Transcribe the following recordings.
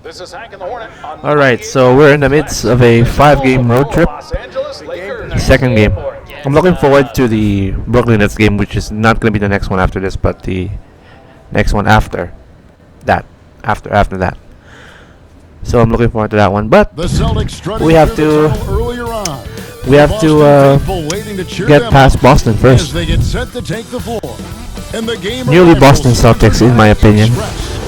This is Hank and the Hornet on Alright, so we're in the midst of a 5-game road trip. Los Angeles Lakers. Second game. I'm looking forward to the Brooklyn Nets game, which is not going to be the next one after this, but the next one after that. After that. So I'm looking forward to that one. But we have to get past Boston first. Newly Boston Celtics, in my opinion,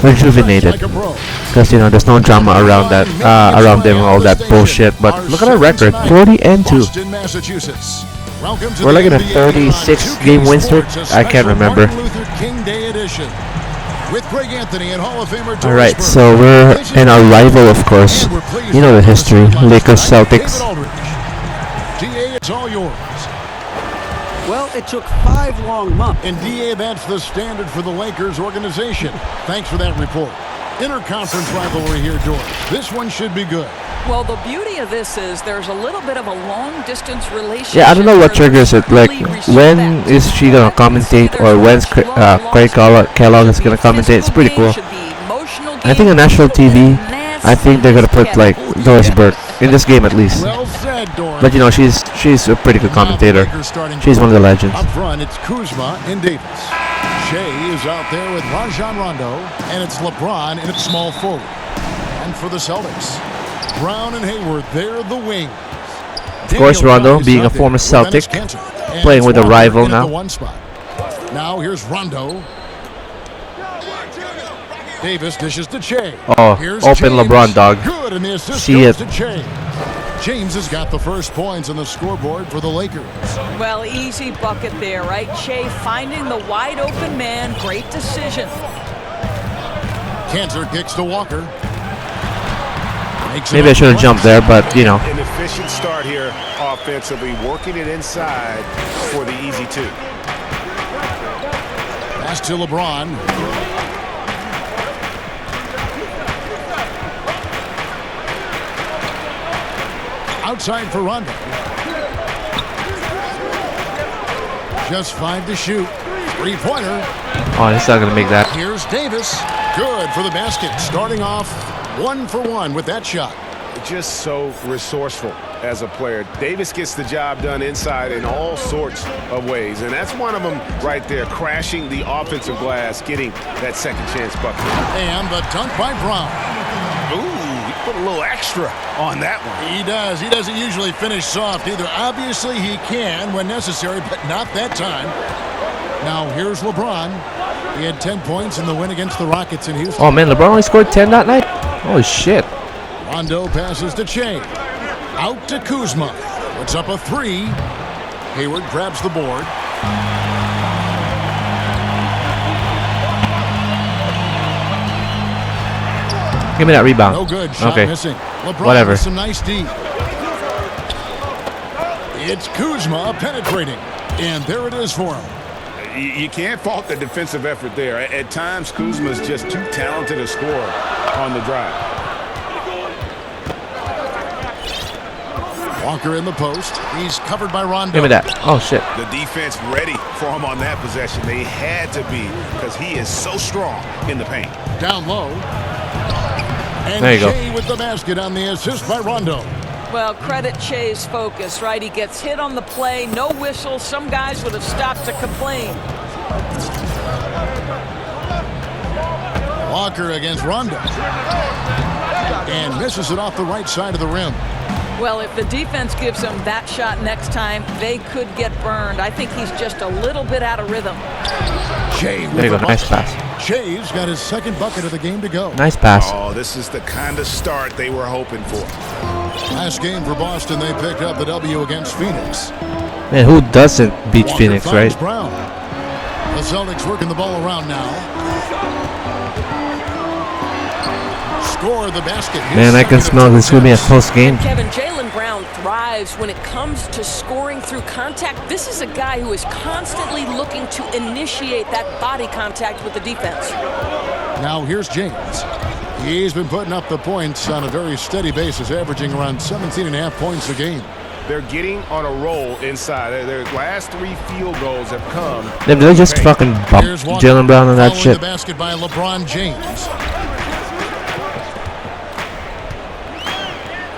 rejuvenated, because there's no drama around that, around them and all that bullshit. But look at our record, 40-2. We're like in a 36-game win streak. I can't remember. Alright, so we're in our rival, of course. You know the history, Lakers Celtics. It's all yours. Well, it took 5 long months. And DA, that's the standard for the Lakers organization. Thanks for that report. Interconference rivalry here, George. This one should be good. Well, the beauty of this is there's a little bit of a long-distance relationship. Yeah, I don't know what triggers it. Like, when is she gonna commentate, or when's Craig Kellogg is gonna commentate? It's pretty cool. I think on national TV, I think they're gonna put like Doris Burke in this game at least. But you know, she's a pretty good commentator. She's one of the legends. Up front, it's Kuzma and Davis. Shea is out there with Rajon Rondo, and it's LeBron in its small forward. And for the Celtics, Brown and Hayward, they're the wings. Of course, Rondo, being a former Celtic, playing with a rival now. Now here's Rondo. Davis dishes to Shea. Oh, open LeBron, dog. Good, and the assist See goes it. to Shea. James has got the first points on the scoreboard for the Lakers. Well, easy bucket there, right? Shea finding the wide open man. Great decision. Cantor kicks to Walker. Maybe I should have jumped there, but you know. An efficient start here offensively, working it inside for the easy 2. Pass to LeBron. Outside for Rondo. Just 5 to shoot. 3-pointer. Oh, he's not gonna make that. Here's Davis. Good for the basket. Starting off 1 for 1 with that shot. Just so resourceful as a player. Davis gets the job done inside in all sorts of ways, and that's one of them right there, crashing the offensive glass, getting that second chance bucket. And the dunk by Brown. Ooh, he put a little extra on that one. He does. He doesn't usually finish soft either. Obviously, he can when necessary, but not that time. Now, here's LeBron. He had 10 points in the win against the Rockets in Houston. Oh man, LeBron only scored 10 that night? Holy shit. Rondo passes to Shea. Out to Kuzma. Puts up a 3. Hayward grabs the board. Give me that rebound. No good. Shot okay. Missing. LeBron Whatever. with some nice D. It's Kuzma penetrating. And there it is for him. You can't fault the defensive effort there. At times, Kuzma's just too talented a scorer on the drive. Walker in the post. He's covered by Rondo. Give me that. Oh, shit. The defense ready for him on that possession. They had to be, because he is so strong in the paint. Down low. And there you go. Shea with the basket on the assist by Rondo. Well, credit Shea's focus, right? He gets hit on the play, no whistle. Some guys would have stopped to complain. Walker against Rondo. And misses it off the right side of the rim. Well, if the defense gives him that shot next time, they could get burned. I think he's just a little bit out of rhythm. Shea with There you go. the Nice bucket. pass. Shea's got his second bucket of the game to go. Nice pass. Oh, this is the kind of start they were hoping for. Last game for Boston, they picked up the W against Phoenix. Man, who doesn't beat Walker Phoenix, finds right? Brown. The Celtics working the ball around now. Score the basket. Man, I can smell this will be a close game. Kevin, Jaylen Brown thrives when it comes to scoring through contact. This is a guy who is constantly looking to initiate that body contact with the defense. Now here's James. He's been putting up the points on a very steady basis, averaging around 17.5 points a game. They're getting on a roll inside. Their last 3 field goals have come. Did they just fucking bump Jaylen Brown on that Following shit? the basket by LeBron James.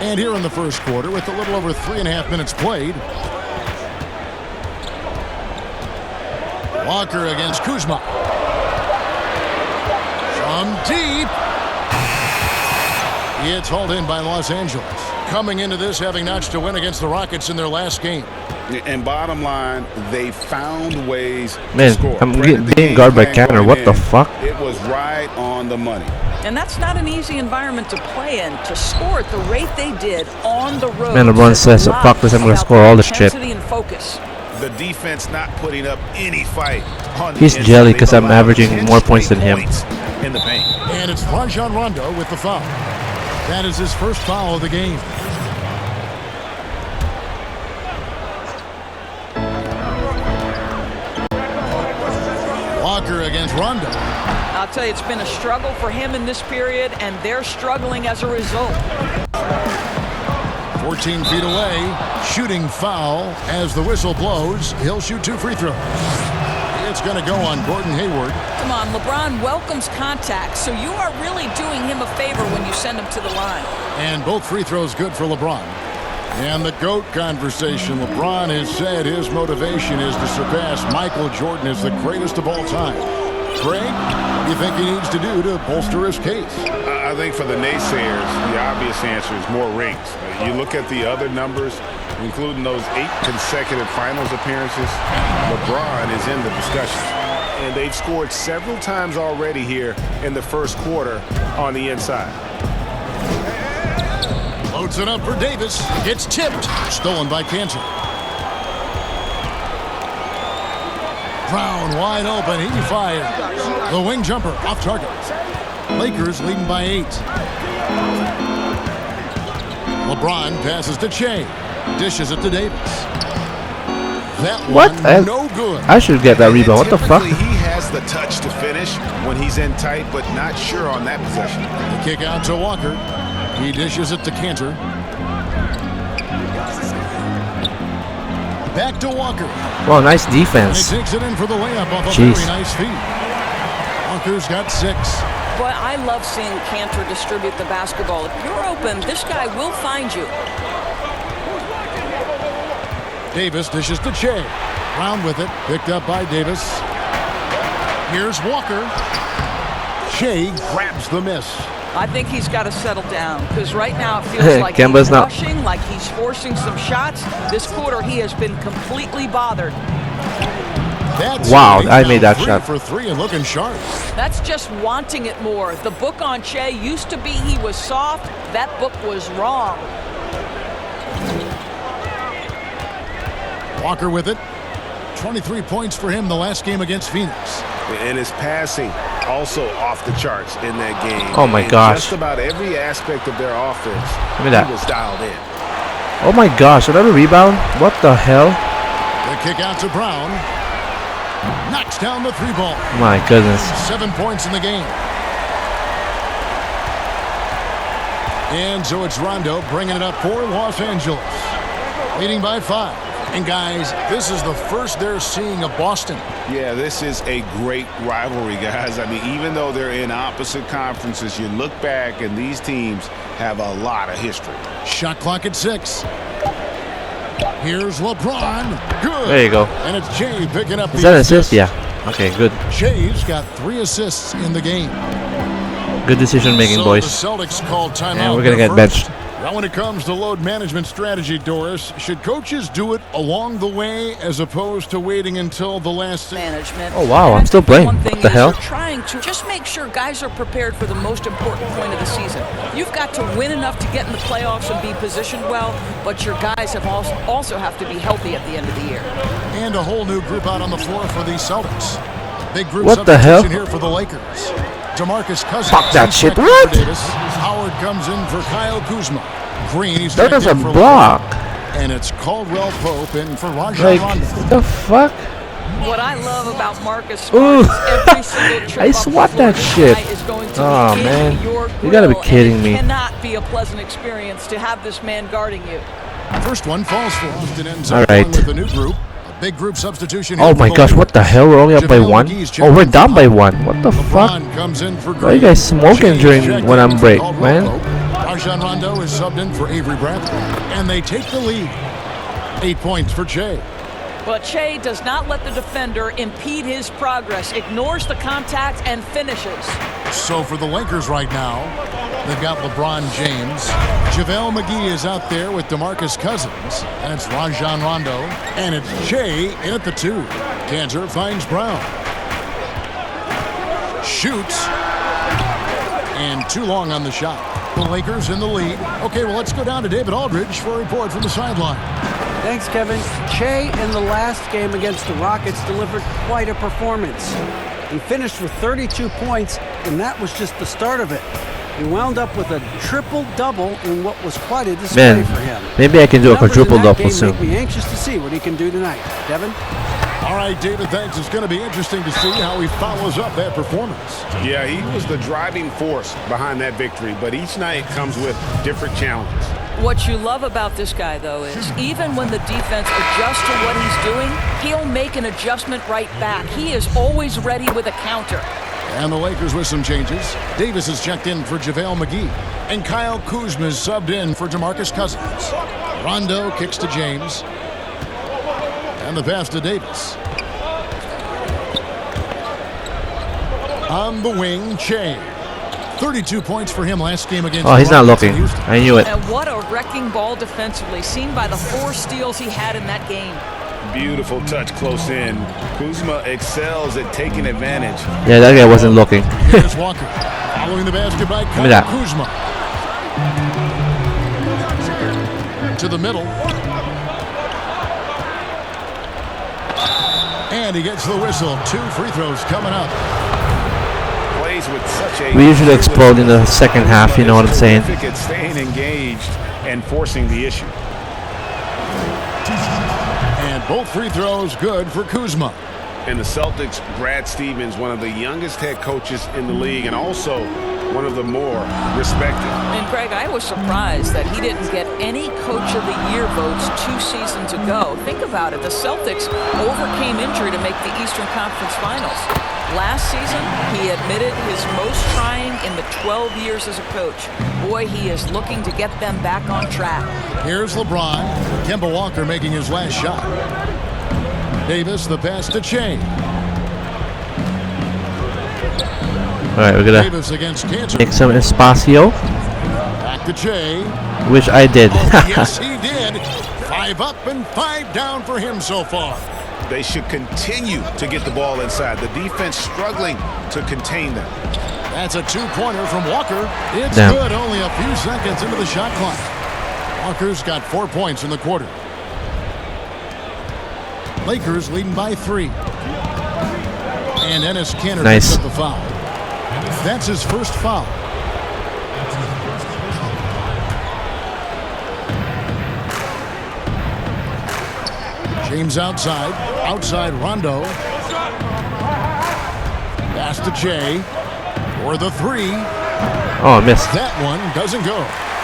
And here in the first quarter, with a little over 3.5 minutes played, Walker against Kuzma. From deep. It's hauled in by Los Angeles. Coming into this, having notched a win against the Rockets in their last game. And bottom line, they found ways Man, to score. I'm being guarded by Canner. What the fuck? It was right on the money. And that's not an easy environment to play in. To score at the rate they did on the road. Man, LeBron says, fuck this, I'm going to score all this shit. And focus. The defense not putting up any fight. He's jelly because I'm averaging more points than him. In the paint. And it's Rajon Rondo with the foul. That is his first foul of the game. Walker against Rondo. I'll tell you, it's been a struggle for him in this period, and they're struggling as a result. 14 feet away, shooting foul. As the whistle blows, he'll shoot 2 free throws. It's going to go on Gordon Hayward. Come on, LeBron welcomes contact, so you are really doing him a favor when you send him to the line. And both free throws good for LeBron. And the GOAT conversation. LeBron has said his motivation is to surpass Michael Jordan as the greatest of all time. Greg, what do you think he needs to do to bolster his case? I think for the naysayers, the obvious answer is more rings. You look at the other numbers, including those 8 consecutive finals appearances, LeBron is in the discussion. And they've scored several times already here in the first quarter on the inside. Loads it up for Davis. Gets tipped. Stolen by Cantor. Brown wide open. He fires. The wing jumper off target. Lakers leading by 8. LeBron passes to Che. Dishes it to Davis. That What? one, no good. I should get that rebound. What the fuck? He has the touch to finish when he's in tight, but not sure on that possession. The kick out to Walker. He dishes it to Cantor. Back to Walker. Wow, nice And he defense. takes it in for the layup off a Jeez. very nice feed. Walker's got 6. Boy, I love seeing Cantor distribute the basketball. If you're open, this guy will find you. Davis dishes to Che. Brown with it. Picked up by Davis. Here's Walker. Che grabs the miss. I think he's got to settle down because right now it feels like Kemba's he's not- rushing, like he's forcing some shots. This quarter, he has been completely bothered. That's Wow, it. He's I made down that shot. 3 for 3 and looking sharp. That's just wanting it more. The book on Che used to be he was soft. That book was wrong. Walker with it. 23 points for him the last game against Phoenix. And his passing also off the charts in that game. Oh my And gosh. Just about every aspect of their offense, Give me that. he was dialed in. Oh my gosh, another rebound? What the hell? The kick out to Brown. Knocks down the 3 ball. My goodness. 7 points in the game. And so it's Rondo bringing it up for Los Angeles. Leading by 5. And guys, this is the first they're seeing of Boston. Yeah, this is a great rivalry, guys. I mean, even though they're in opposite conferences, you look back and these teams have a lot of history. Shot clock at 6. Here's LeBron. Good. There you go. And it's Jay picking up Is the that an assist? Yeah. Okay, good. Jay's got 3 assists in the game. Good decision making, So boys. the Celtics called timeout. And we're gonna there get first. benched. Now, when it comes to load management strategy, Doris, should coaches do it along the way as opposed to waiting until the last? Management. Oh, wow, And I'm I still think playing. one What thing the is hell? they're trying to just make sure guys are prepared for the most important point of the season. You've got to win enough to get in the playoffs and be positioned well, but your guys have also have to be healthy at the end of the year. And a whole new group out on the floor for the Celtics. Big group What the hell? substitution here for the Lakers. DeMarcus Cousins. Fuck that in shit. for What? Davis. Howard comes in for Kyle Kuzma. Green, he's That checked is a in for block. LeBron. And it's Caldwell Pope in for Rajon Like, Rondo. the fuck? What I love about Marcus Ooh. Smart is every single trip I up the swat floor, that this shit. guy is going to Aw, be in man. your You gotta be grill, kidding and me. It cannot be a pleasant experience to have this man guarding you. First one falls for Austin. Ends All up right. going with the new group. A big group substitution. here Oh for my the gosh, what the Lakers. hell? We're only up by JaVale 1? McGee's Oh, checking we're in down for by Howard. 1. What the fuck? LeBron comes in for Why are you guys Green. smoking James during checked when in I'm for break, Caldwell man? Pope. Rajon Rondo is subbed in for Avery Bradley, and they take the lead. 8 points for Che. But Che does not let the defender impede his progress, ignores the contact, and finishes. So for the Lakers right now, they've got LeBron James. JaVale McGee is out there with DeMarcus Cousins. And it's Rajon Rondo. And it's Che in at the 2. Kanter finds Brown. Shoots. And too long on the shot. The Lakers in the lead. Okay, well, let's go down to David Aldridge for a report from the sideline. Thanks, Kevin. Che in the last game against the Rockets delivered quite a performance. He finished with 32 points, and that was just the start of it. He wound up with a triple-double in what was quite a display for him. Maybe I can do a Numbers in that quadruple-double game soon. make me anxious to see what he can do tonight. Kevin? All right, David, thanks. It's going to be interesting to see how he follows up that performance. Yeah, he was the driving force behind that victory, but each night comes with different challenges. What you love about this guy, though, is even when the defense adjusts to what he's doing, he'll make an adjustment right back. He is always ready with a counter. And the Lakers with some changes. Davis is checked in for JaVale McGee. And Kyle Kuzma is subbed in for DeMarcus Cousins. Rondo kicks to James. And the pass to Davis. On the wing, Che. 32 points for him last game against Oh, he's not looking. Houston. I knew it. And what a wrecking ball defensively, seen by the 4 steals he had in that game. Beautiful touch close in. Kuzma excels at taking advantage. Yeah, that guy wasn't looking. Here's Walker. Following the basket by me that. Kyle Kuzma. To the middle. And he gets the whistle. 2 free throws coming up. Plays with such a We usually explode in the second half, you know what I'm saying? terrific at staying engaged and forcing the issue. And both free throws good for Kuzma. And the Celtics, Brad Stevens, one of the youngest head coaches in the league and also one of the more respected. And Greg, I was surprised that he didn't get any Coach of the Year votes 2 seasons ago. Think about it. The Celtics overcame injury to make the Eastern Conference Finals. Last season, he admitted his most trying in the 12 years as a coach. Boy, he is looking to get them back on track. Here's LeBron. Kemba Walker making his last shot. Davis, the pass to Che. Alright, we're gonna Davis against Kanter. make some espacio, Back to Che. which I did. Yes, he did. 5 up and 5 down for him so far. They should continue to get the ball inside. The defense struggling to contain them. That's a 2-pointer from Walker. It's Damn. good. Only a few seconds into the shot clock. Walker's got 4 points in the quarter. Lakers leading by 3. And Enes Kanter Nice. picks up the foul. That's his first foul. James outside. Outside Rondo. Pass to Che. For the 3. Oh, I missed. That one doesn't go.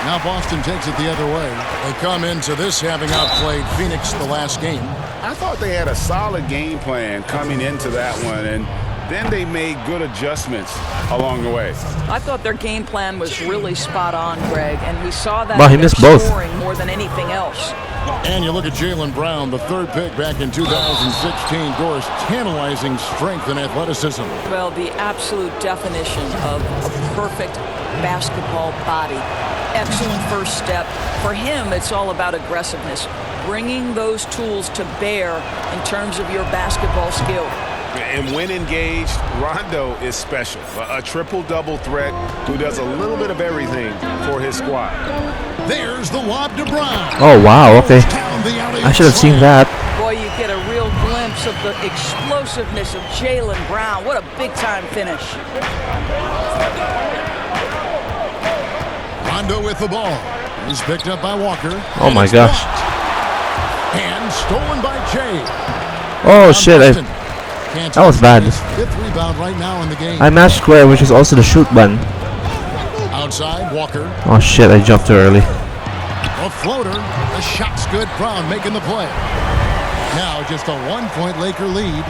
Now Boston takes it the other way. They come into this having outplayed Phoenix the last game. I thought they had a solid game plan coming into that one, and then they made good adjustments along the way. I thought their game plan was really spot on, Greg, and we saw that Well, he in their missed both. scoring more than anything else. And you look at Jaylen Brown, the 3rd pick back in 2016. Doris, tantalizing strength and athleticism. Well, the absolute definition of a perfect basketball body. Excellent first step. For him, it's all about aggressiveness, bringing those tools to bear in terms of your basketball skill. And when engaged, Rondo is special. A triple-double threat who does a little bit of everything for his squad. There's the lob to Brown. Oh, wow, okay. Down the alley I should have seen slam. that. Boy, you get a real glimpse of the explosiveness of Jaylen Brown. What a big-time finish. Rondo with the ball. He's picked up by Walker. Oh, And my it's gosh. blocked. And stolen by Che. Oh, shit. Boston. That was bad. His 5th rebound right now in the game. I mashed square, which is also the shoot button. Outside, Walker. Oh, shit. I jumped too early. A floater. The shot's good. Brown making the play. Now just a 1-point Laker lead.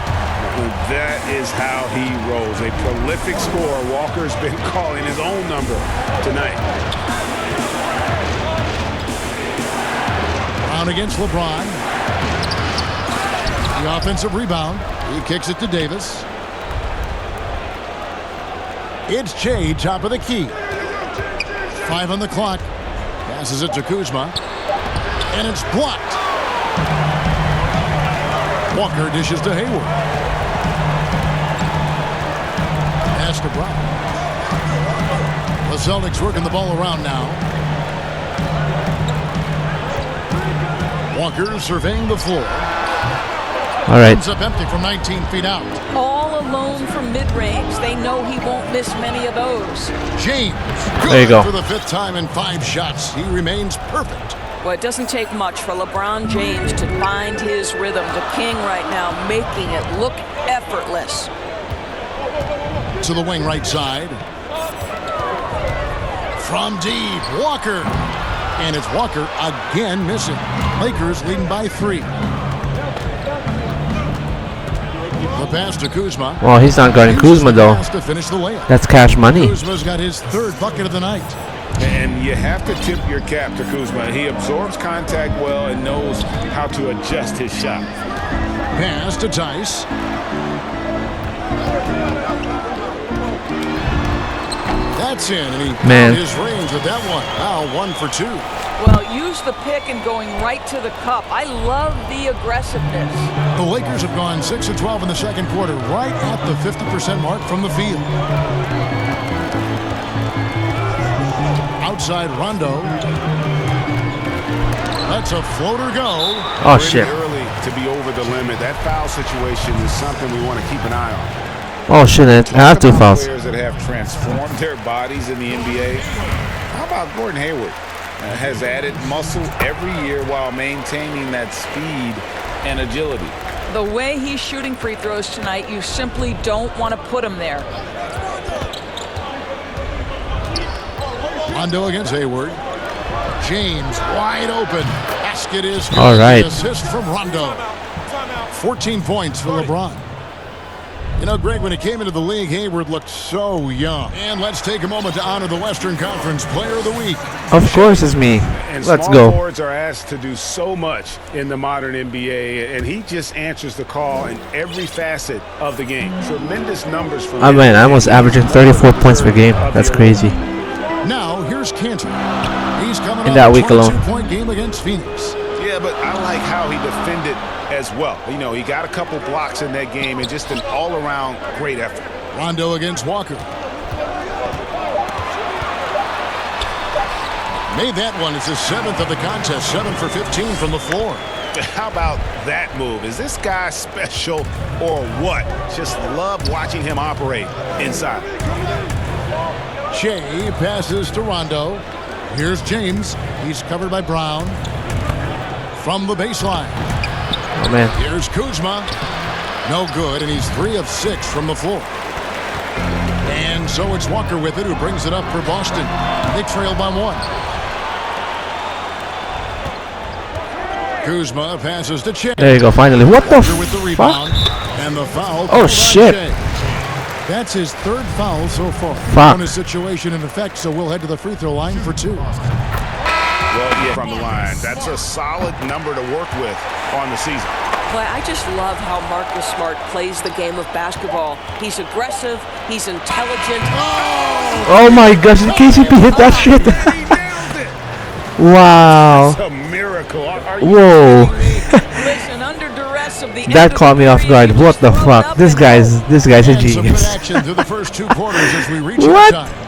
That is how he rolls. A prolific scorer. Walker's been calling his own number tonight. Brown against LeBron. The offensive rebound. He kicks it to Davis. It's Che, top of the key. 5 on the clock. Passes it to Kuzma. And it's blocked. Walker dishes to Hayward. Pass to Brown. The Celtics working the ball around now. Walker surveying the floor. All right. Ends up empty from 19 feet out. All alone from mid-range. They know he won't miss many of those. James. There you go. For the 5th time in 5 shots. He remains perfect. Well, it doesn't take much for LeBron James to find his rhythm. The king right now making it look effortless. To the wing right side. From deep, Walker. And it's Walker again missing. Lakers leading by 3. The pass to Kuzma. Well, he's not guarding Kuzma though. To finish the layup. That's cash money. Kuzma's got his 3rd bucket of the night. And you have to tip your cap to Kuzma. He absorbs contact well and knows how to adjust his shot. Pass to Tice. That's in, and he found his range with that one. Now 1 for 2. Well, use the pick and going right to the cup. I love the aggressiveness. The Lakers have gone 6 of 12 in the second quarter, right at the 50% mark from the field. Outside Rondo. That's a floater go. Oh, shit. Early to be over the limit. That foul situation is something we want to keep an eye on. Oh shit! I have 2 fouls. Players that have transformed their bodies in the NBA. How about Gordon Hayward? Has added muscle every year while maintaining that speed and agility. The way he's shooting free throws tonight, you simply don't want to put him there. Rondo against Hayward. James wide open. Basket is good. All right. Assist from Rondo. 14 points for LeBron. You know, Greg, when he came into the league, Hayward looked so young. And let's take a moment to honor the Western Conference Player of the Week. Of course it's me. And Let's small go. forwards are asked to do so much in the modern NBA, and he just answers the call in every facet of the game. Tremendous numbers for him. Oh man, I was averaging 34 points per game. That's crazy. Now, here's Cantor. He's coming In off that a week alone. 22-point game against Phoenix. Yeah, but I like how he defended as well. You know, he got a couple blocks in that game and just an all-around great effort. Rondo against Walker. Made that one. It's his 7th of the contest. 7 for 15 from the floor. How about that move? Is this guy special or what? Just love watching him operate inside. Shea passes to Rondo. Here's James. He's covered by Brown. From the baseline. Oh man. Here's Kuzma. No good, and he's 3 of 6 from the floor. And so it's Walker with it, who brings it up for Boston. They trail by 1. Kuzma passes to Che. There you go. Finally. What the Walker with the rebound. fuck? And the foul. Oh called on shit. Shea. That's his 3rd foul so far. Fuck. Bonus situation in effect, so we'll head to the free throw line for 2. Well, yeah, from the line. That's a solid number to work with on the season. Boy, I just love how Marcus Smart plays the game of basketball. He's aggressive. He's intelligent. Oh my gosh! KCP hit that shit. He nailed it. Wow. It's a miracle. Are you Whoa. Listen, under duress of the That caught me off guard. What the fuck? This guy's a And some good genius. action through the first 2 quarters as we reach What? halftime.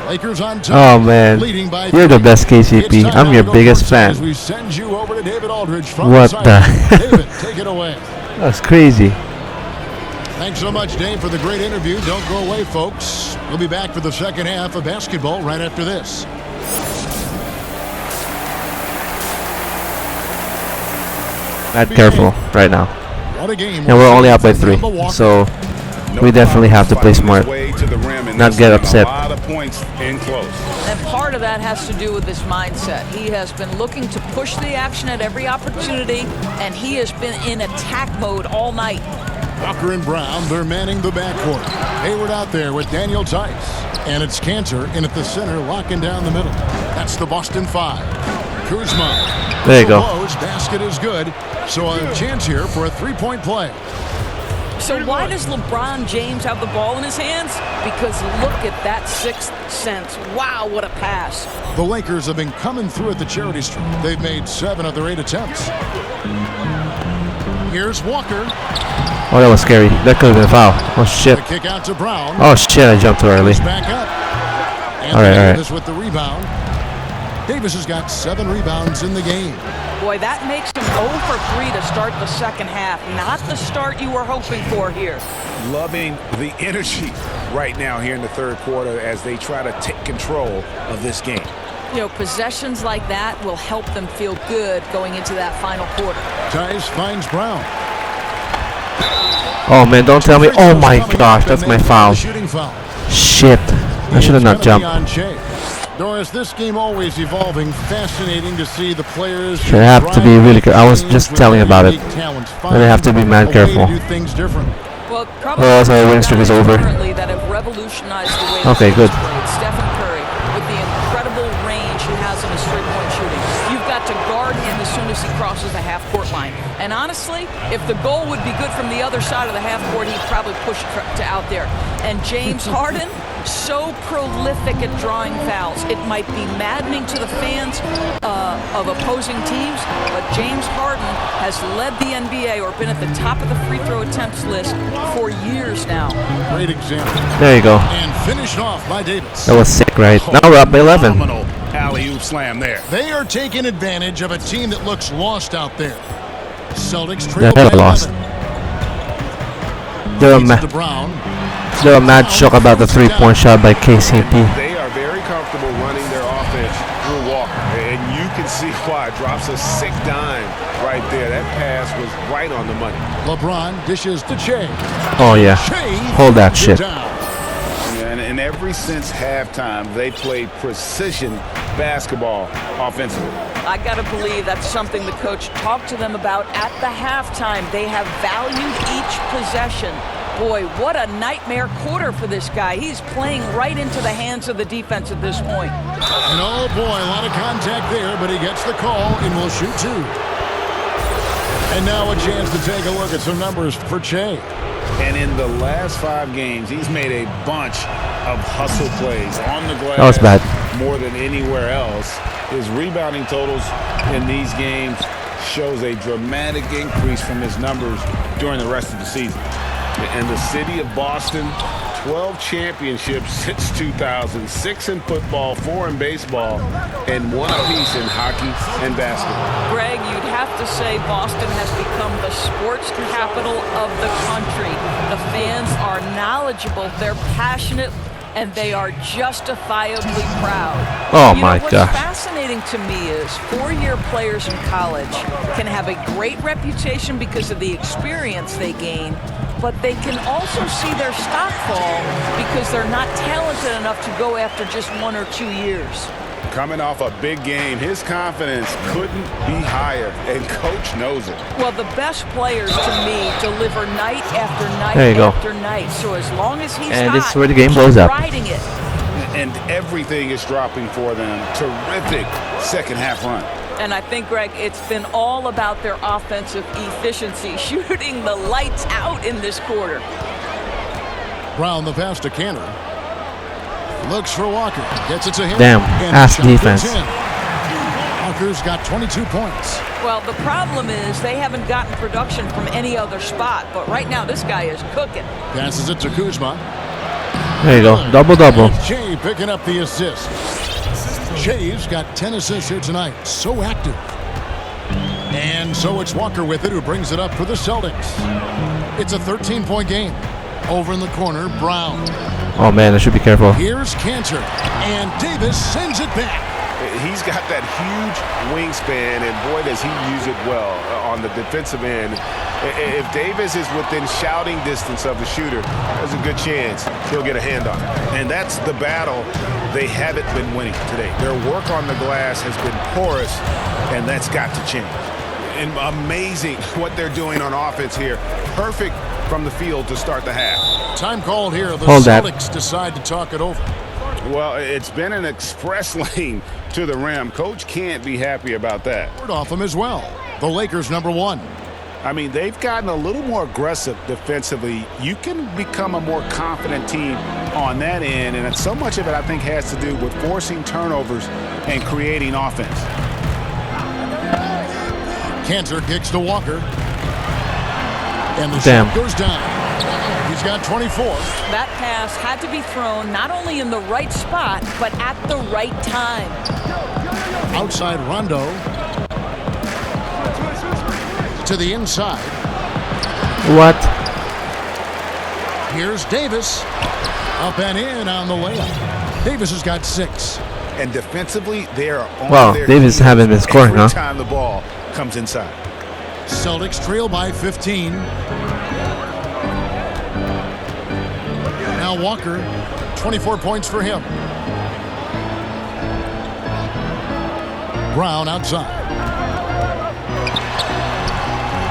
Lakers on top. Oh man, Leading by you're the 3. best KCP. It's time I'm now your to go biggest courtside as fan. we send you over to David Aldridge from What the the? sideline. David, take it away. That's crazy. Thanks so much, Dave, for the great interview. Don't go away, folks. We'll be back for the second half of basketball right after this. Not careful right now. What a game. And we're only up by 3, so we definitely have to play smart. Not get upset. A lot of points in close. And part of that has to do with his mindset. He has been looking to push the action at every opportunity, and he has been in attack mode all night. Walker and Brown, they're manning the backcourt. Hayward out there with Daniel Tice. And it's Cantor in at the center, locking down the middle. That's the Boston 5. Kuzma. There you go. His basket is good. So a chance here for a three-point play. So why does LeBron James have the ball in his hands? Because look at that sixth sense. Wow, what a pass. The Lakers have been coming through at the charity stripe. They've made 7 of their 8 attempts. Here's Walker. Oh, that was scary. That could have been a foul. Oh, shit. The kick out to Brown. Oh, shit. I jumped too early. Back up. And All right. Davis with the rebound. Davis has got 7 rebounds in the game. Boy, that makes him 0 for 3 to start the second half. Not the start you were hoping for here. Loving the energy right now here in the third quarter as they try to take control of this game. You know, possessions like that will help them feel good going into that final quarter. Tice finds Brown. Oh, man. Don't tell me. Oh, my gosh. That's my foul. Shooting foul. Shit. I should have not jumped. Doris, this game always evolving. Fascinating to see the players. Should have to be really good. I was just telling about it. And they have to be mad careful. Do things different. Well, probably else our winning streak is over. that have revolutionized the way Okay, good. Stephen Curry, with the incredible range he has in his three-point shooting. You've got to guard him as soon as he crosses the half-court line. And honestly, if the goal would be good from the other side of the half-court, he'd probably push it to out there. And James Harden, so prolific at drawing fouls. It might be maddening to the fans of opposing teams, but James Harden has led the NBA or been at the top of the free throw attempts list for years now. Great example. There you go. And finished off by Davis. That was sick, right? Now we're up by 11. Phenomenal alley-oop slam there. They are taking advantage of a team that looks lost out there. Celtics They're trail by lost. 11. They're Leads to Brown. mad shook about the three-point shot by KCP. They are very comfortable running their offense through Walker. And you can see why. Drops a sick dime right there. That pass was right on the money. LeBron dishes to Che. Oh, yeah. Che Hold that shit. Yeah, and ever since halftime, they played precision basketball offensively. I got to believe that's something the coach talked to them about at the halftime. They have valued each possession. Boy, what a nightmare quarter for this guy. He's playing right into the hands of the defense at this point. And oh boy, a lot of contact there, but he gets the call and will shoot 2. And now a chance to take a look at some numbers for Che. And in the last 5 games, he's made a bunch of hustle plays on the glass. That was bad. More than anywhere else. His rebounding totals in these games shows a dramatic increase from his numbers during the rest of the season. And the city of Boston, 12 championships since 2000, 6 in football, 4 in baseball, and 1 apiece in hockey and basketball. Greg, you'd have to say Boston has become the sports capital of the country. The fans are knowledgeable, they're passionate, and they are justifiably proud. Oh, my what's gosh. fascinating to me is 4-year players in college can have a great reputation because of the experience they gain, but they can also see their stock fall because they're not talented enough to go after just 1 or 2 years. Coming off a big game, his confidence couldn't be higher, and coach knows it. Well, the best players, to me, deliver night after night There you go. after night. So as long as he's And hot, this is where the game keep blows up. riding it. And everything is dropping for them. Terrific second half run. And I think, Greg, it's been all about their offensive efficiency, shooting the lights out in this quarter. Brown the pass to Canner. Looks for Walker. Gets it to him. Damn, And ass the shot goes defense. in. Walker's got 22 points. Well, the problem is they haven't gotten production from any other spot. But right now, this guy is cooking. Passes it to Kuzma. There you go. Double-double. And Jay picking up the assist. Jay's got 10 assists here tonight. So active. And so it's Walker with it, who brings it up for the Celtics. It's a 13-point game. Over in the corner, Brown. Oh, man. I should be careful. Here's Cantor. And Davis sends it back. He's got that huge wingspan, and boy, does he use it well on the defensive end. If Davis is within shouting distance of the shooter, there's a good chance he'll get a hand on it. And that's the battle they haven't been winning today. Their work on the glass has been porous, and that's got to change. And amazing what they're doing on offense here. Perfect from the field to start the half. Time called here. The Hold that. Celtics decide to talk it over. Well, it's been an express lane to the rim. Coach can't be happy about that. Off them as well. The Lakers #1. I mean, they've gotten a little more aggressive defensively. You can become a more confident team on that end, and so much of it, I think, has to do with forcing turnovers and creating offense. Cantor kicks to Walker. And the Damn. shot goes down. He's got 24. That pass had to be thrown not only in the right spot, but at the right time. Outside Rondo. To the inside. What? Here's Davis. Up and in on the layup. Davis has got 6. And defensively, they are on Wow, their Davis heels haven't been scoring, every huh? time the ball comes inside. Celtics trail by 15. Now Walker, 24 points for him. Brown outside.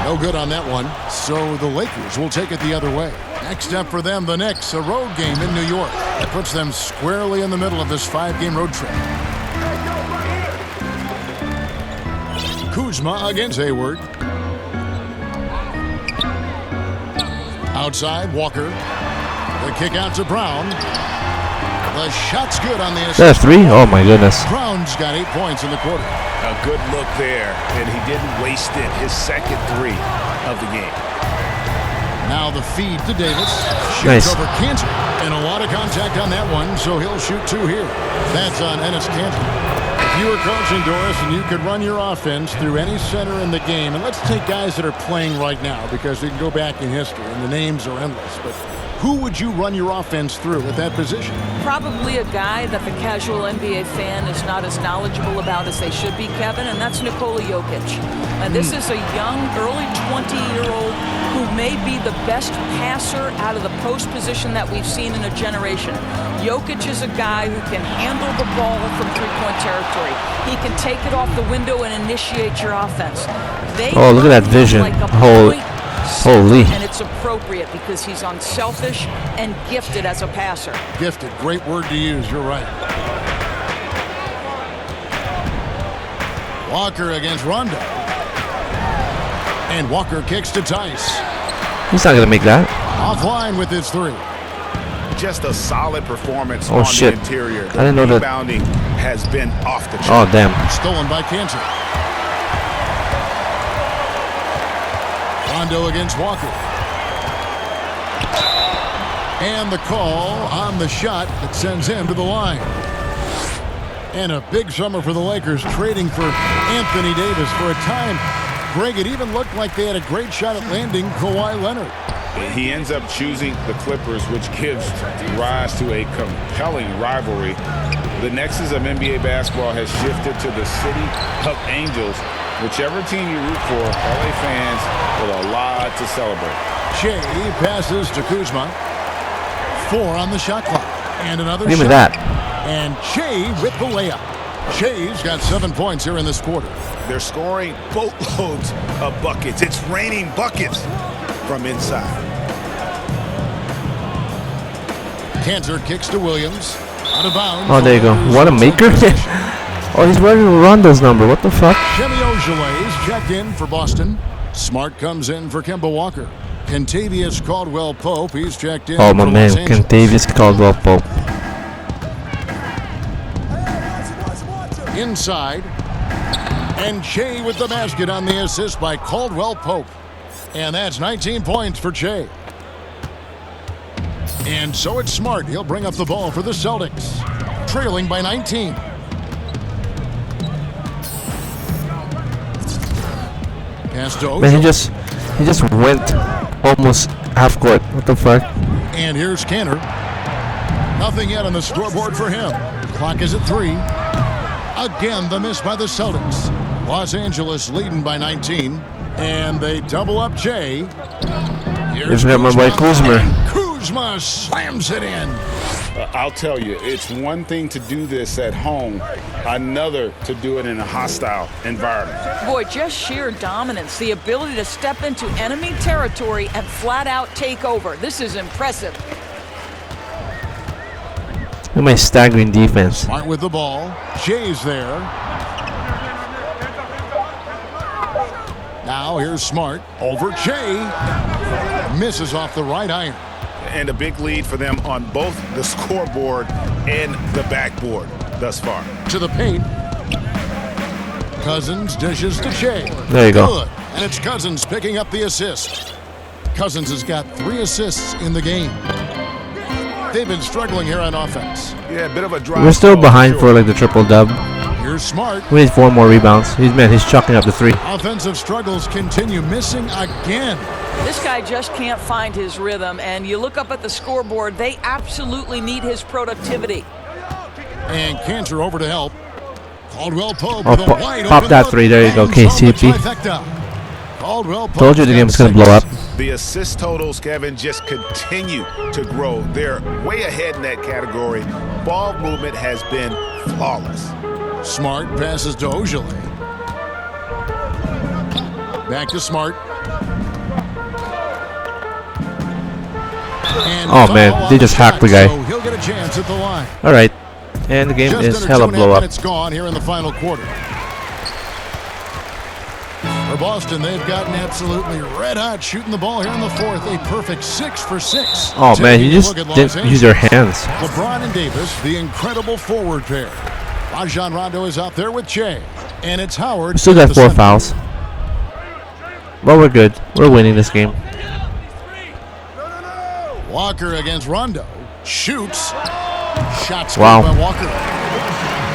No good on that one, so the Lakers will take it the other way. Next up for them, the Knicks, a road game in New York. That puts them squarely in the middle of this 5-game road trip. Kuzma against Hayward. Outside, Walker. The kick out to Brown. The shot's good on the assist. That's 3? Oh my goodness. Brown's got 8 points in the quarter. A good look there, and he didn't waste it. His second 3 of the game. Now the feed to Davis. Shoots Nice. over Cantor. And a lot of contact on that one, so he'll shoot 2 here. That's on Enes Kanter. If you were coaching, Doris, and you could run your offense through any center in the game, and let's take guys that are playing right now because we can go back in history, and the names are endless, but who would you run your offense through at that position? Probably a guy that the casual NBA fan is not as knowledgeable about as they should be, Kevin, and that's Nikola Jokic. And this is a young, early 20-year-old who may be the best passer out of the post position that we've seen in a generation. Jokic is a guy who can handle the ball from three-point territory. He can take it off the window and initiate your offense. Oh, look at that vision. Holy. And it's appropriate because he's unselfish and gifted as a passer. Gifted, great word to use, you're right. Walker against Rondo. And Walker kicks to Tice. He's not going to make that. Offline with his 3. Just a solid performance Oh, on shit. the interior. I didn't know that. Rebounding has been off the Oh, chart. damn. Stolen by Cantor. Rondo against Walker. And the call on the shot that sends him to the line. And a big summer for the Lakers, trading for Anthony Davis for a time. Greg, it even looked like they had a great shot at landing Kawhi Leonard. He ends up choosing the Clippers, which gives rise to a compelling rivalry. The nexus of NBA basketball has shifted to the city of Angels. Whichever team you root for, LA fans with a lot to celebrate. Shea passes to Kuzma. 4 on the shot clock. And another Give shot. me that. And Shea with the layup. Shea's got 7 points here in this quarter. They're scoring boatloads of buckets. It's raining buckets from inside. Cantor kicks to Williams. Out of bounds. Oh, there you go. What a maker. Oh, he's wearing Rondo's number. What the fuck? Shemi Ojeley's checked in for Boston. Smart comes in for Kemba Walker. Kentavious Caldwell-Pope, he's checked in Oh, for my man. Los Angeles. Kentavious Caldwell-Pope. Inside. And Shea with the basket on the assist by Caldwell-Pope. And that's 19 points for Shea. And so it's Smart. He'll bring up the ball for the Celtics. Trailing by 19. Pass to Man, Ojo. he just went almost half court. What the fuck? And here's Cantor. Nothing yet on the scoreboard for him. Clock is at 3. Again, the miss by the Celtics. Los Angeles leading by 19. And they double up Jay. Here's Isn't that my boy Kuzma? And Kuzma slams it in. I'll tell you, it's one thing to do this at home, another to do it in a hostile environment. Boy, just sheer dominance, the ability to step into enemy territory and flat out take over. This is impressive. Look at my staggering defense. Smart with the ball. Jay's there. Now here's Smart over Jay. Misses off the right iron. And a big lead for them on both the scoreboard and the backboard thus far. To the paint. Cousins dishes to Jay. There you go. Good. And it's Cousins picking up the assist. Cousins has got 3 assists in the game. They've been struggling here on offense. Yeah, a bit of a drop. We're still behind for like the triple dub. Here's Smart. We need 4 more rebounds. He's chucking up the 3. Offensive struggles continue, missing again. This guy just can't find his rhythm, and you look up at the scoreboard, they absolutely need his productivity. And Cantor over to help. Caldwell Pope Oh, with a wide pop open that look. 3. There you go, Bangs on the KCP. trifecta. Caldwell Pope Told you the game was going to blow up. The assist totals, Kevin, just continue to grow. They're way ahead in that category. Ball movement has been flawless. Smart passes to Ojale. Back to Smart. And Oh, foul man, on they just shot, hacked the guy. So he'll get a chance at the line. All right. And the game Just is under hella 2.5 blow up. minutes gone here in the final quarter. For Boston, they've gotten absolutely red hot shooting the ball here in the fourth. A perfect 6 for 6. Oh, man, you Taking a just look at Los didn't use your Angeles. hands. LeBron and Davis, the incredible forward pair. Rajon Rondo is out there with Jay. And it's Howard. We still at got the 4 center. fouls. But we're good. We're winning this game. Walker against Rondo. Shoots. Shots Wow. by Walker.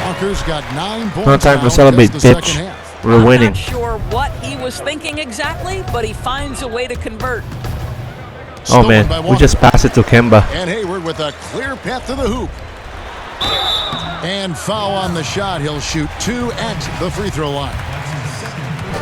Walker's got 9 points. No time now to celebrate, just the bitch. second half. We're I'm winning. not sure what he was thinking exactly, but he finds a way to convert. Oh, Stolen man. by We Walker. just passed it to Kemba. And Hayward with a clear path to the hoop. And foul on the shot. He'll shoot 2 at the free throw line.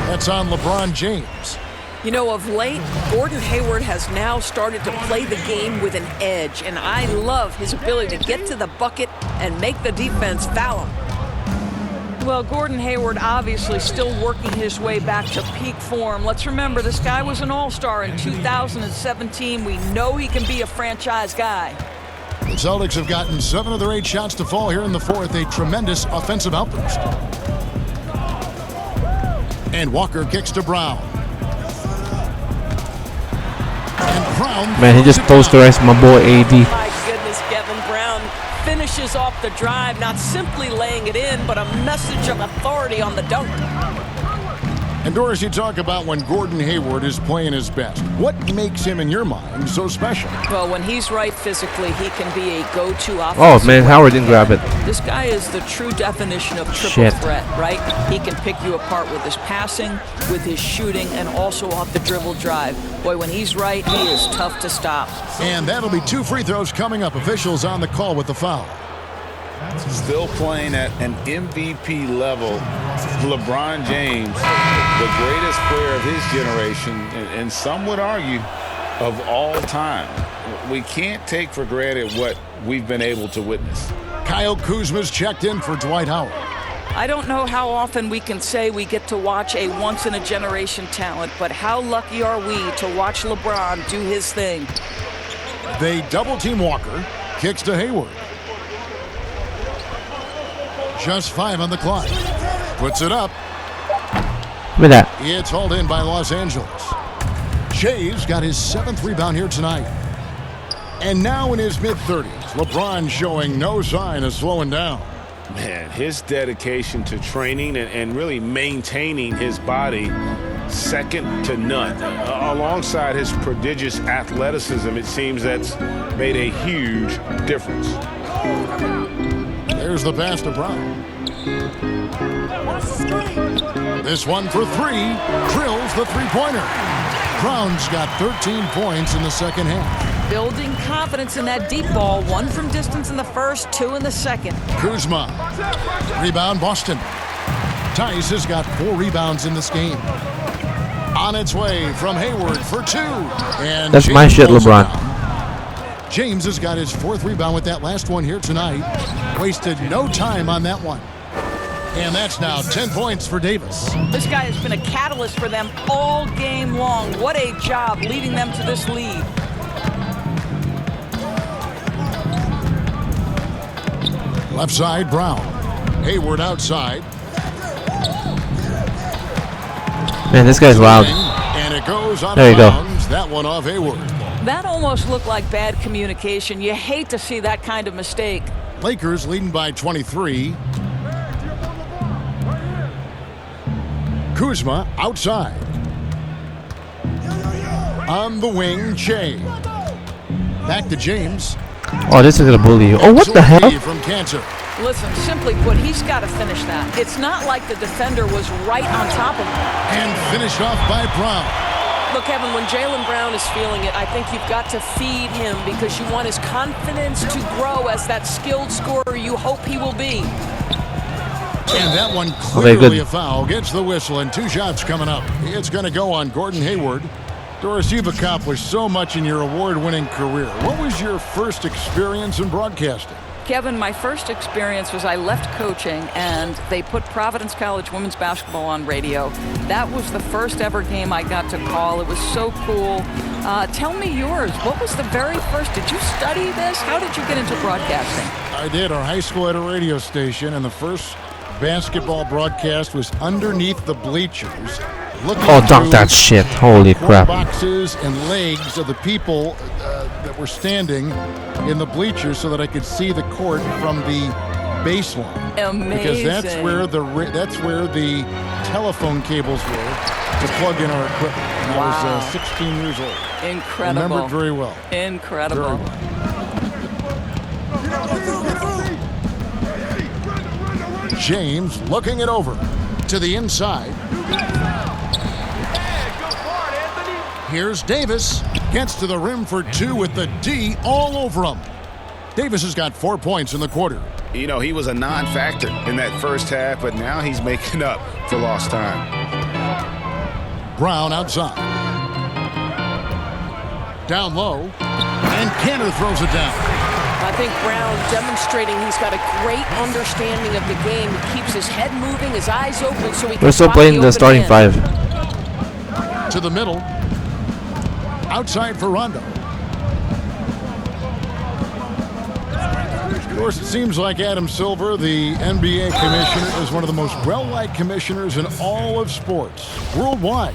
That's on LeBron James. You know, of late, Gordon Hayward has now started to play the game with an edge, and I love his ability to get to the bucket and make the defense foul him. Well, Gordon Hayward obviously still working his way back to peak form. Let's remember, this guy was an all-star in 2017. We know he can be a franchise guy. The Celtics have gotten 7 of their 8 shots to fall here in the fourth. A tremendous offensive outburst. And Walker kicks to Brown. And Brown. Man, he just posterized my boy AD. My goodness, Kevin Brown finishes off the drive, not simply laying it in, but a message of authority on the dunk. And Doris, you talk about when Gordon Hayward is playing his best. What makes him, in your mind, so special? Well, when he's right physically, he can be a go-to offensive Oh, man. weapon. Howard didn't grab it. This guy is the true definition of triple Shit. threat, right? He can pick you apart with his passing, with his shooting, and also off the dribble drive. Boy, when he's right, he is tough to stop. And that'll be 2 free throws coming up. Officials on the call with the foul. Still playing at an MVP level. LeBron James, the greatest player of his generation, and some would argue of all time. We can't take for granted what we've been able to witness. Kyle Kuzma's checked in for Dwight Howard. I don't know how often we can say we get to watch a once-in-a-generation talent, but how lucky are we to watch LeBron do his thing? They double-team Walker. Kicks to Hayward. Just 5 on the clock. Puts it up. Look at that. It's hauled in by Los Angeles. Jay's got his 7th rebound here tonight. And now in his mid-30s, LeBron showing no sign of slowing down. Man, his dedication to training and really maintaining his body, second to none. Alongside his prodigious athleticism, it seems that's made a huge difference. There's the pass to Brown. This one for 3. Drills the three-pointer. Brown's got 13 points in the second half. Building confidence in that deep ball. 1 from distance in the first, 2 in the second. Kuzma. Rebound Boston. Tice has got 4 rebounds in this game. On its way from Hayward for 2. And That's my James shit, pulls it LeBron. down. James has got his 4th rebound with that last one here tonight. Wasted no time on that one. And that's now 10 points for Davis. This guy has been a catalyst for them all game long. What a job leading them to this lead. Left side, Brown. Hayward outside. Man, this guy's loud. And it goes out There of you go. bounds. That one off Hayward. That almost looked like bad communication. You hate to see that kind of mistake. Lakers leading by 23. Kuzma outside. On the wing, Che. Back to James. Oh, this is gonna bully you. Oh, what the hell? From Cancer. Listen, simply put, he's got to finish that. It's not like the defender was right on top of him. And finished off by Brown. Look, Kevin, when Jaylen Brown is feeling it, I think you've got to feed him because you want his confidence to grow as that skilled scorer you hope he will be. And that one Very clearly good. a foul. Gets the whistle, and 2 shots coming up. It's going to go on Gordon Hayward. Doris, you've accomplished so much in your award-winning career. What was your first experience in broadcasting? Kevin, my first experience was I left coaching and they put Providence College women's basketball on radio. That was the first ever game I got to call. It was so cool. Tell me yours. What was the very first? Did you study this? How did you get into broadcasting? I did. Our high school had a radio station, and the first basketball broadcast was underneath the bleachers. Oh, dunk that shit. Holy crap. Boxes and legs of the people that were standing in the bleachers so that I could see the court from the baseline. Amazing. Because that's where the telephone cables were to plug in our equipment. And I was 16 years old. Incredible. Remember it very well. Incredible. Very well. James looking it over to the inside. Here's Davis. Gets to the rim for 2 with the D all over him. Davis has got 4 points in the quarter. You know, he was a non-factor in that first half, but now he's making up for lost time. Brown outside. Down low. And Cantor throws it down. I think Brown demonstrating he's got a great understanding of the game. He keeps his head moving, his eyes open so he can We're still spot playing the open starting man. 5. To the middle. Outside for Rondo. Of course, it seems like Adam Silver, the NBA commissioner, is one of the most well-liked commissioners in all of sports, worldwide.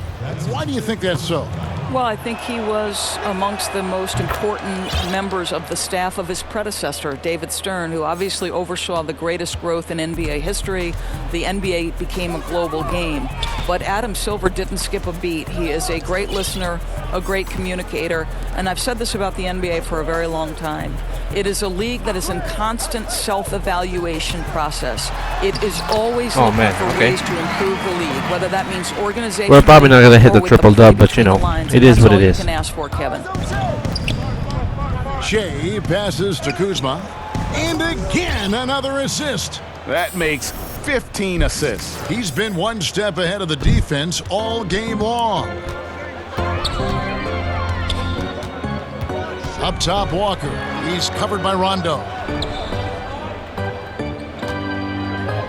Why do you think that's so? Well, I think he was amongst the most important members of the staff of his predecessor, David Stern, who obviously oversaw the greatest growth in NBA history. The NBA became a global game. But Adam Silver didn't skip a beat. He is a great listener, a great communicator, and I've said this about the NBA for a very long time. It is a league that is in constant self-evaluation process. It is always looking for ways to improve the league, whether that means organization. We're probably not going to hit the triple-dub, but you know, it is what it is. That's all you can ask for, Kevin. Shea passes to Kuzma. And again, another assist. That makes 15 assists. He's been one step ahead of the defense all game long. Up top, Walker. He's covered by Rondo.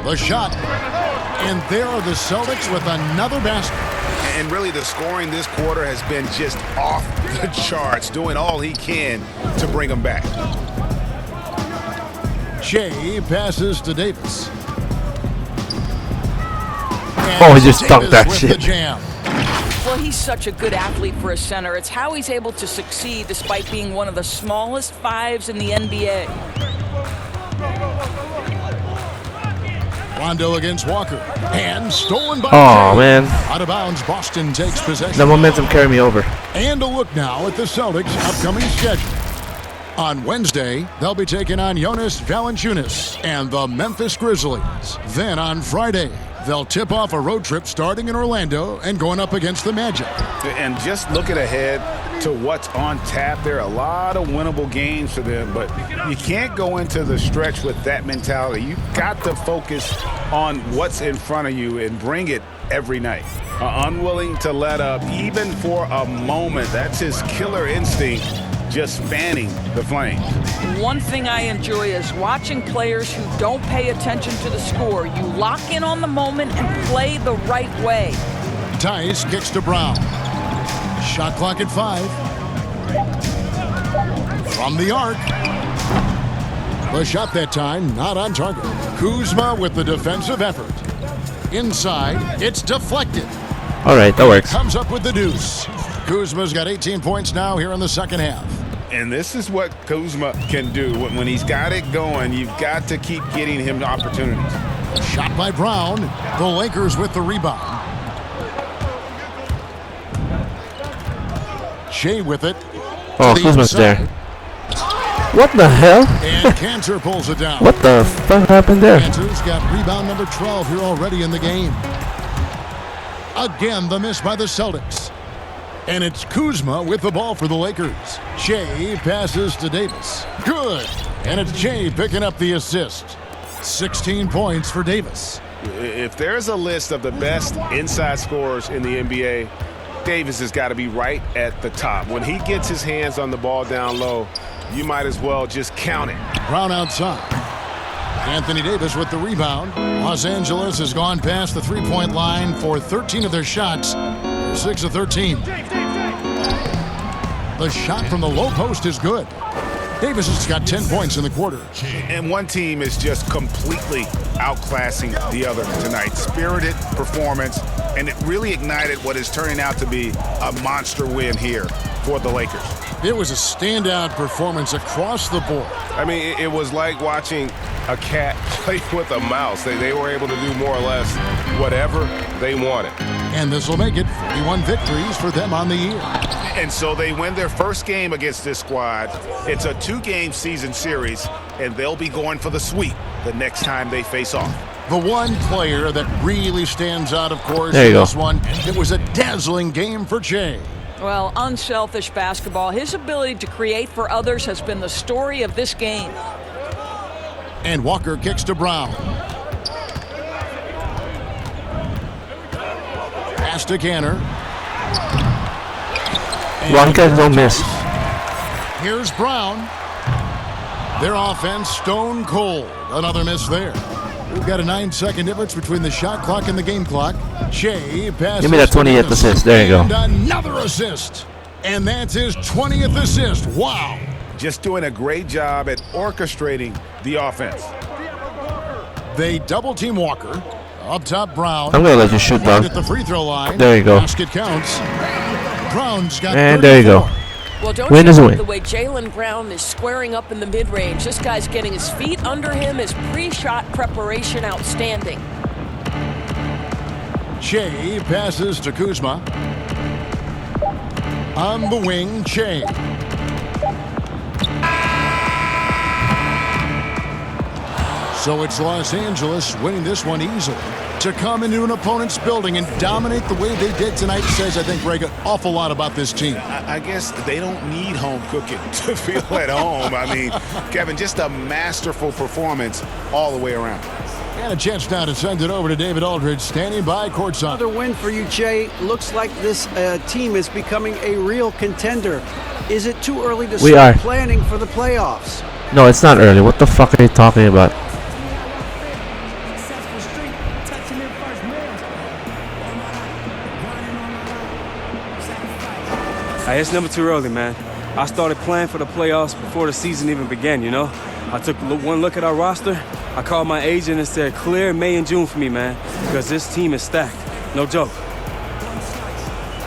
The shot. And there are the Celtics with another basket. And really, the scoring this quarter has been just off the charts, doing all he can to bring them back. Shea passes to Davis. Oh, he just dunked that with shit. The jam. Well, he's such a good athlete for a center. It's how he's able to succeed despite being one of the smallest 5s in the NBA. Rondo against Walker. And stolen by Oh, Shea. man. Out of bounds, Boston takes possession. The momentum carried me over. And a look now at the Celtics' upcoming schedule. On Wednesday, they'll be taking on Jonas Valanciunas and the Memphis Grizzlies. Then on Friday, they'll tip off a road trip starting in Orlando and going up against the Magic. And just looking ahead to what's on tap, there are a lot of winnable games for them, but you can't go into the stretch with that mentality. You've got to focus on what's in front of you and bring it every night. Unwilling to let up even for a moment. That's his killer instinct, just fanning the flames. One thing I enjoy is watching players who don't pay attention to the score. You lock in on the moment and play the right way. Tice kicks to Brown. Shot clock at 5. From the arc. The shot that time, not on target. Kuzma with the defensive effort. Inside, it's deflected. All right, that works. Comes up with the deuce. Kuzma's got 18 points now here in the second half. And this is what Kuzma can do. When he's got it going, you've got to keep getting him opportunities. Shot by Brown. The Lakers with the rebound. Shea with it. Oh, To the Kuzma's inside. there. What the hell? And Cantor pulls it down. What the fuck happened there? Cantor's got rebound number 12 here already in the game. Again, the miss by the Celtics. And it's Kuzma with the ball for the Lakers. Shea passes to Davis. Good. And it's Shea picking up the assist. 16 points for Davis. If there's a list of the best inside scorers in the NBA, Davis has got to be right at the top. When he gets his hands on the ball down low, you might as well just count it. Brown outside. Anthony Davis with the rebound. Los Angeles has gone past the three-point line for 13 of their shots. 6 of 13. The shot from the low post is good. Davis has got 10 points in the quarter. And one team is just completely outclassing the other tonight. Spirited performance, and it really ignited what is turning out to be a monster win here for the Lakers. It was a standout performance across the board. I mean, it was like watching a cat play with a mouse. They were able to do more or less whatever they wanted. And this will make it 41 victories for them on the year. And so they win their first game against this squad. It's a 2-game season series, and they'll be going for the sweep the next time they face off. The one player that really stands out, of course, There you in go. this one, it was a dazzling game for Shea. Well, unselfish basketball. His ability to create for others has been the story of this game. And Walker kicks to Brown. Pass to Canner. One catch, don't miss. Here's Brown. Their offense stone cold. Another miss there. We've got a 9-second difference between the shot clock and the game clock. Shea passes. Give me that 20th assist. There you go. And another assist. And that's his 20th assist. Wow. Just doing a great job at orchestrating the offense. They double team Walker. Up top, Brown. I'm gonna let you shoot, bro. At the free throw line. There you go. Basket counts. Brown's got And there you go. 34. Well, don't Win you is a love win. the way Jaylen Brown is squaring up in the mid-range? This guy's getting his feet under him. His pre-shot preparation outstanding. Shea passes to Kuzma. On the wing, Shea. So it's Los Angeles winning this one easily. To come into an opponent's building and dominate the way they did tonight says, I think, Greg, an awful lot about this team. I guess they don't need home cooking to feel at home. I mean, Kevin, just a masterful performance all the way around. And a chance now to send it over to David Aldridge, standing by courtside. Another win for you, Jay. Looks like this team is becoming a real contender. Is it too early to We start are. planning for the playoffs? No, it's not early. What the fuck are you talking about? Hey, it's never too early, man. I started planning for the playoffs before the season even began, you know? I took one look at our roster. I called my agent and said, clear May and June for me, man, because this team is stacked. No joke.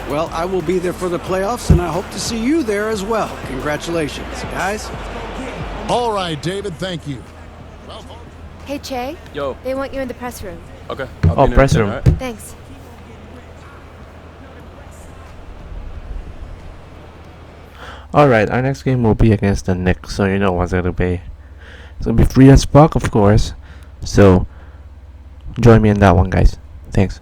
Well, I will be there for the playoffs, and I hope to see you there as well. Congratulations, guys. All right, David, thank you. Hey, Che. Yo. They want you in the press room. Okay. Oh, press room. Thanks. Alright, our next game will be against the Knicks, so you know what's gonna be. It's gonna be free as fuck, of course. So, join me in that one, guys. Thanks.